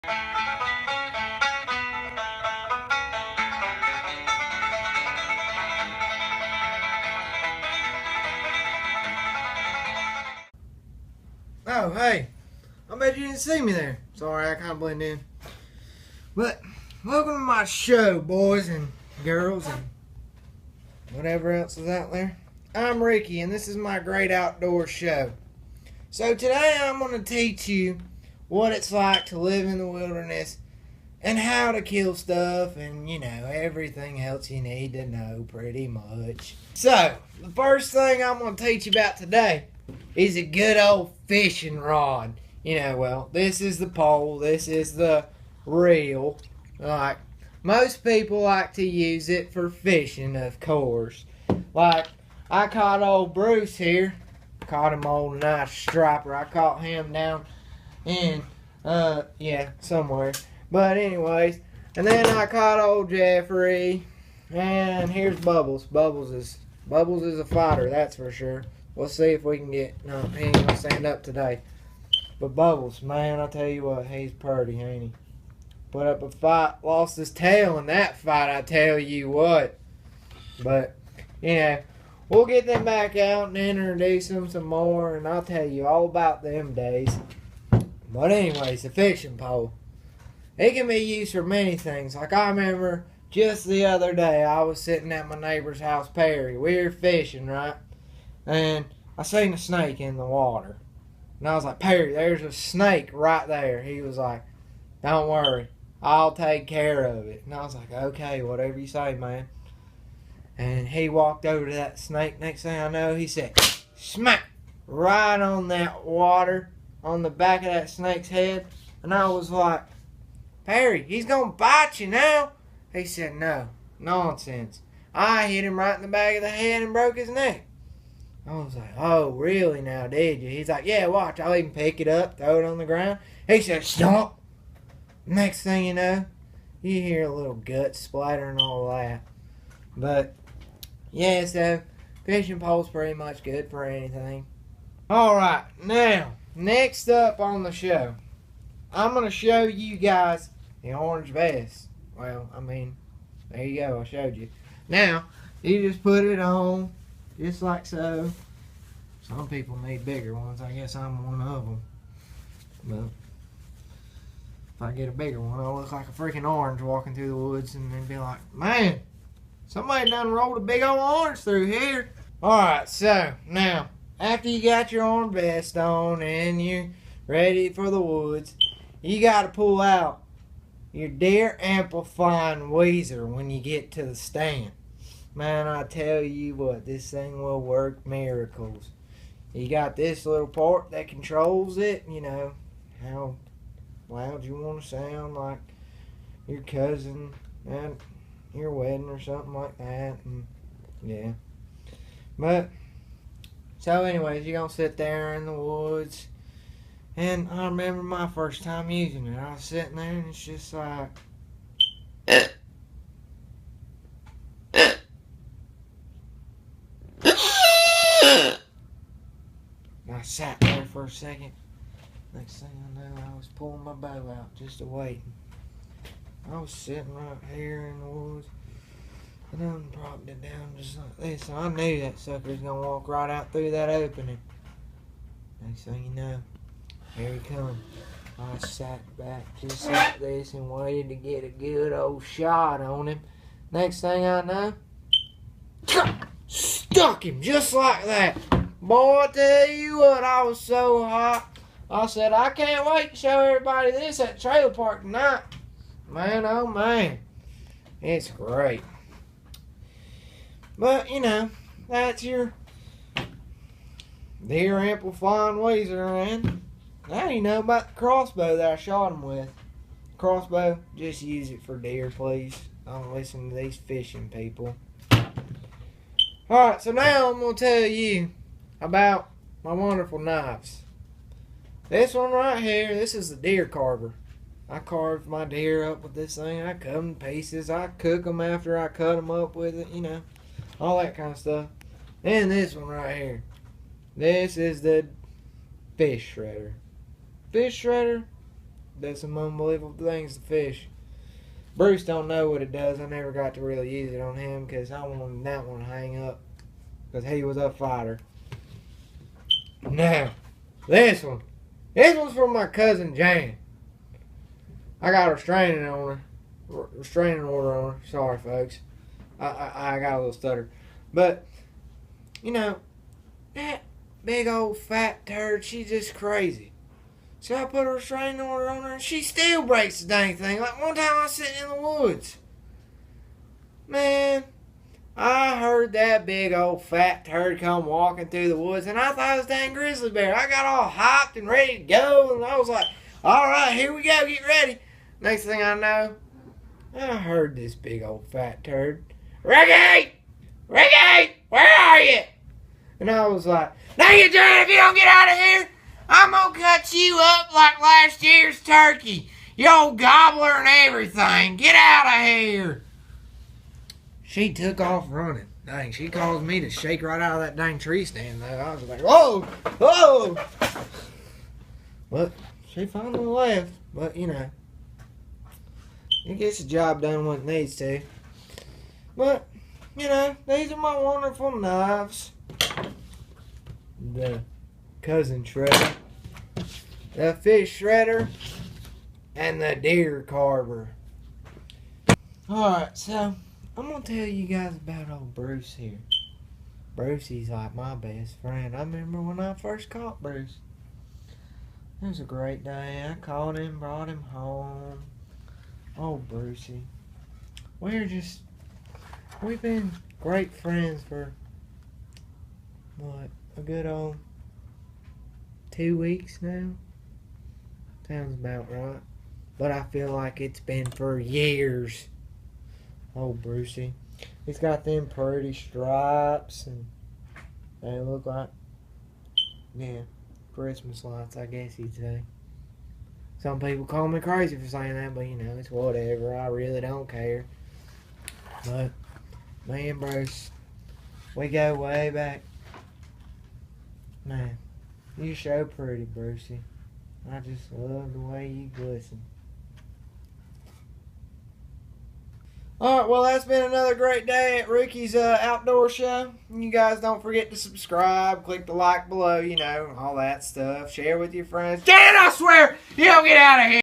Oh, hey. I bet you didn't see me there. Sorry, I kind of blend in. But, welcome to my show, boys and girls and whatever else is out there. I'm Ricky, and this is my great outdoor show. So today I'm going to teach you what it's like to live in the wilderness and how to kill stuff and, everything else you need to know pretty much. So, the first thing I'm going to teach you about today is a good old fishing rod. This is the pole, this is the reel. Like, most people like to use it for fishing, of course. Like, I caught old Bruce here. Caught him old nice striper. I caught him down in, somewhere. But anyways, and then I caught old Jeffrey. And here's Bubbles. Bubbles is a fighter, that's for sure. We'll see if we can get... No, he ain't gonna stand up today. But Bubbles, man, I'll tell you what, he's purty, ain't he? Put up a fight, lost his tail in that fight, I tell you what. But, we'll get them back out and introduce them some more, and I'll tell you all about them days. But anyways, the fishing pole. It can be used for many things. Like, I remember just the other day, I was sitting at my neighbor's house, Perry. We were fishing, right? And I seen a snake in the water. And I was like, Perry, there's a snake right there. He was like, don't worry, I'll take care of it. And I was like, okay, whatever you say, man. And he walked over to that snake. Next thing I know, he said, smack, right on that water, on the back of that snake's head. And I was like, Perry, he's going to bite you now. He said, no, nonsense. I hit him right in the back of the head and broke his neck. I was like, oh, really now, did you? He's like, yeah, watch. I'll even pick it up, throw it on the ground. He said, stop. Next thing you know, you hear a little gut splatter and all that. But, yeah, so fishing pole's pretty much good for anything. Alright, now, next up on the show, I'm going to show you guys the orange vest. Well, there you go, I showed you. Now, you just put it on. Just like so. Some people need bigger ones. I guess I'm one of them. But if I get a bigger one, I'll look like a freaking orange walking through the woods and then be like, man, somebody done rolled a big old orange through here. Alright, so now, after you got your orange vest on and you're ready for the woods, you got to pull out your deer amplifying Weezer when you get to the stand. Man, I tell you what, this thing will work miracles. You got this little part that controls it, how loud you want to sound, like your cousin at your wedding or something like that. And yeah. But, so anyways, you're going to sit there in the woods. And I remember my first time using it. I was sitting there and it's just like... I sat there for a second. Next thing I know, I was pulling my bow out just waiting. I was sitting right here in the woods. And I propped it down just like this. So I knew that sucker was going to walk right out through that opening. Next thing you know, here he comes. I sat back just like this and waited to get a good old shot on him. Next thing I know, stuck him just like that. Boy, I tell you what, I was so hot. I said, I can't wait to show everybody this at the trailer park tonight. Man, oh man. It's great. But, that's your deer amplifying Weezer, and now you know about the crossbow that I shot him with. Crossbow, just use it for deer, please. Don't listen to these fishing people. Alright, so now I'm going to tell you about my wonderful knives. This one right here, this is the deer carver. I carved my deer up with this thing. I cut them to pieces. I cook them after I cut them up with it, all that kind of stuff. And this one right here. This is the fish shredder. Fish shredder, does some unbelievable things to fish. Bruce don't know what it does. I never got to really use it on him because I wanted that one to hang up because he was a fighter. Now, this one. This one's from my cousin Jan. I got a restraining order on her. Sorry, folks. I got a little stutter. But, you know, that big old fat turd, she's just crazy. So I put a restraining order on her and she still breaks the dang thing. Like one time I was sitting in the woods. Man, I heard that big old fat turd come walking through the woods and I thought it was a dang grizzly bear. I got all hyped and ready to go and I was like, alright, here we go, get ready. Next thing I know, I heard this big old fat turd. Ricky! Ricky! Where are you? And I was like, dang it, Jared, if you don't get out of here, I'm gonna cut you up like last year's turkey. You old gobbler and everything. Get out of here. She took off running. Dang, she caused me to shake right out of that dang tree stand, though. I was like, whoa! Whoa! But she finally left. But, you know, it gets the job done when it needs to. But, you know, these are my wonderful knives. The cousin shredder, the fish shredder, and the deer carver. Alright, so I'm going to tell you guys about old Bruce here. Brucey's like my best friend. I remember when I first caught Bruce. It was a great day. I caught him, brought him home. Oh, Brucey. We've been great friends for, what, a good old 2 weeks now? Sounds about right. But I feel like it's been for years. Oh, Brucey. He's got them pretty stripes and they look like, yeah, Christmas lights, I guess you'd say. Some people call me crazy for saying that, but you know, it's whatever. I really don't care. But me and Bruce, we go way back. Man, you're so pretty, Brucey. I just love the way you glisten. Alright, well, that's been another great day at Ricky's outdoor show. You guys don't forget to subscribe, click the like below, you know, all that stuff. Share with your friends. Dan, I swear, you don't get out of here!